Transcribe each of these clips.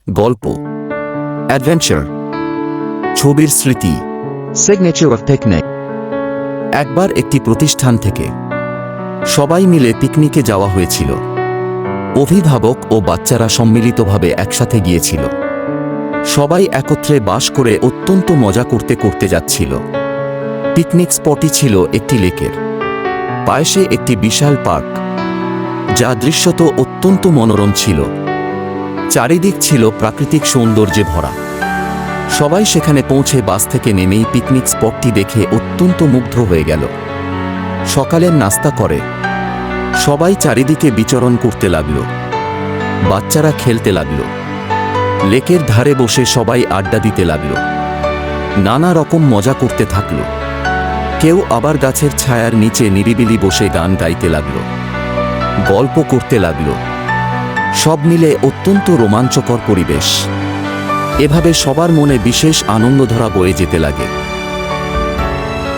গল্প, অ্যাডভেঞ্চার, ছবির স্মৃতি, সিগনেচার অফ পিকনিক। একবার একটি প্রতিষ্ঠান থেকে সবাই মিলে পিকনিকে যাওয়া হয়েছিল। অভিভাবক ও বাচ্চারা সম্মিলিতভাবে একসাথে গিয়েছিল। সবাই একত্রে বাস করে অত্যন্ত মজা করতে করতে যাচ্ছিল। পিকনিক স্পটটি ছিল একটি লেকের পাশে একটি বিশাল পার্ক, যা দৃশ্যত অত্যন্ত মনোরম ছিল। চারিদিক ছিল প্রাকৃতিক সৌন্দর্যে ভরা। সবাই সেখানে পৌঁছে বাস থেকে নেমেই পিকনিক স্পটটি দেখে অত্যন্ত মুগ্ধ হয়ে গেল। সকালের নাস্তা করে সবাই চারিদিকে বিচরণ করতে লাগল। বাচ্চারা খেলতে লাগল। লেকের ধারে বসে সবাই আড্ডা দিতে লাগল। নানা রকম মজা করতে থাকল। কেউ আবার গাছের ছায়ার নিচে নিরিবিলি বসে গান গাইতে লাগল, গল্প করতে লাগল। সব মিলে অত্যন্ত রোমাঞ্চকর পরিবেশ। এভাবে সবার মনে বিশেষ আনন্দধারা বয়ে যেতে লাগে।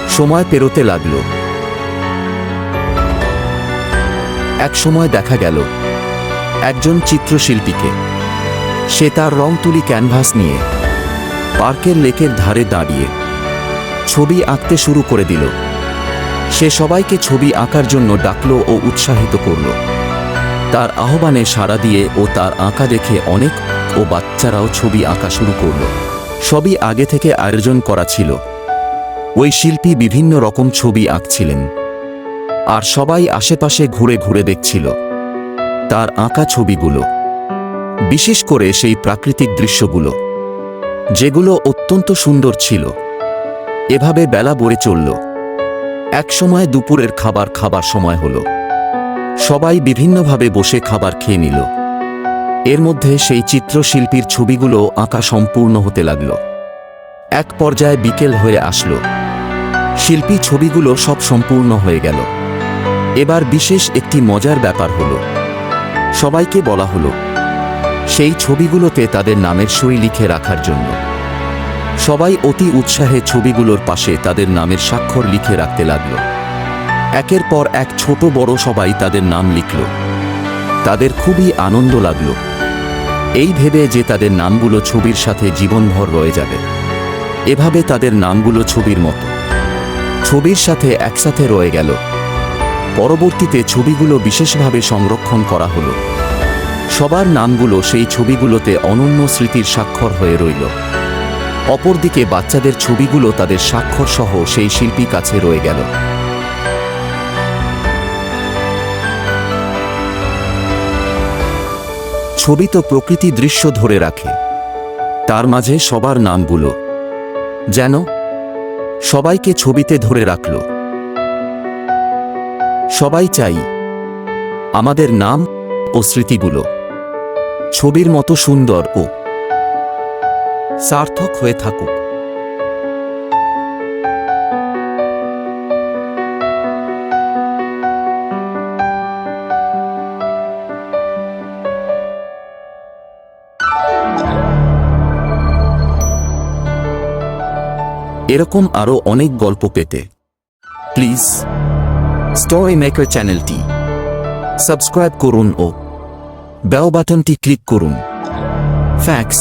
সময় পেরোতে লাগল। এক সময় দেখা গেল একজন চিত্রশিল্পীকে। সে তার রং তুলি ক্যানভাস নিয়ে পার্কের লেকের ধারে দাঁড়িয়ে ছবি আঁকতে শুরু করে দিল। সে সবাইকে ছবি আঁকার জন্য ডাকল ও উৎসাহিত করল। তার আহ্বানে সাড়া দিয়ে ও তার আঁকা দেখে অনেক ও বাচ্চারাও ছবি আঁকা শুরু করল। সবই আগে থেকে আয়োজন করা ছিল। ওই শিল্পী বিভিন্ন রকম ছবি আঁকছিলেন, আর সবাই আশেপাশে ঘুরে ঘুরে দেখছিল তার আঁকা ছবিগুলো, বিশেষ করে সেই প্রাকৃতিক দৃশ্যগুলো, যেগুলো অত্যন্ত সুন্দর ছিল। এভাবে বেলা বয়ে চলল। একসময় দুপুরের খাবার সময় হলো। সবাই বিভিন্নভাবে বসে খাবার খেয়ে নিল। এর মধ্যে সেই চিত্রশিল্পীর ছবিগুলো আঁকা সম্পূর্ণ হতে লাগল। এক পর্যায়ে বিকেল হয়ে আসলো। শিল্পী ছবিগুলো সব সম্পূর্ণ হয়ে গেল। এবার বিশেষ একটি মজার ব্যাপার হলো। সবাইকে বলা হলো সেই ছবিগুলোতে তাদের নামের সই লিখে রাখার জন্য। সবাই অতি উৎসাহে ছবিগুলোর পাশে তাদের নামের স্বাক্ষর লিখে রাখতে লাগল। একের পর এক ছোট বড় সবাই তাদের নাম লিখল। তাদের খুবই আনন্দ লাগল, এই ভেবে যে তাদের নামগুলো ছবির সাথে জীবনভর রয়ে যাবে। এভাবে তাদের নামগুলো ছবির মতো ছবির সাথে একসাথে রয়ে গেল। পরবর্তীতে ছবিগুলো বিশেষভাবে সংরক্ষণ করা হলো। সবার নামগুলো সেই ছবিগুলোতে অনন্য স্মৃতির স্বাক্ষর হয়ে রইল। অপরদিকে বাচ্চাদের ছবিগুলো তাদের স্বাক্ষর সহ সেই শিল্পীর কাছে রয়ে গেল। ছবি তো প্রকৃতি দৃশ্য ধরে রাখে, তার মাঝে সবার নামগুলো যেন সবাইকে ছবিতে ধরে রাখল। সবাই চাই আমাদের নাম ও স্মৃতিগুলো ছবির মতো সুন্দর ও সার্থক হয়ে থাকুক। এরকম আরো অনেক গল্প পেতে প্লিজ স্টোরি মেকার চ্যানেলটি সাবস্ক্রাইব করুন ও বেল বাটনটি ক্লিক করুন। থ্যাঙ্কস।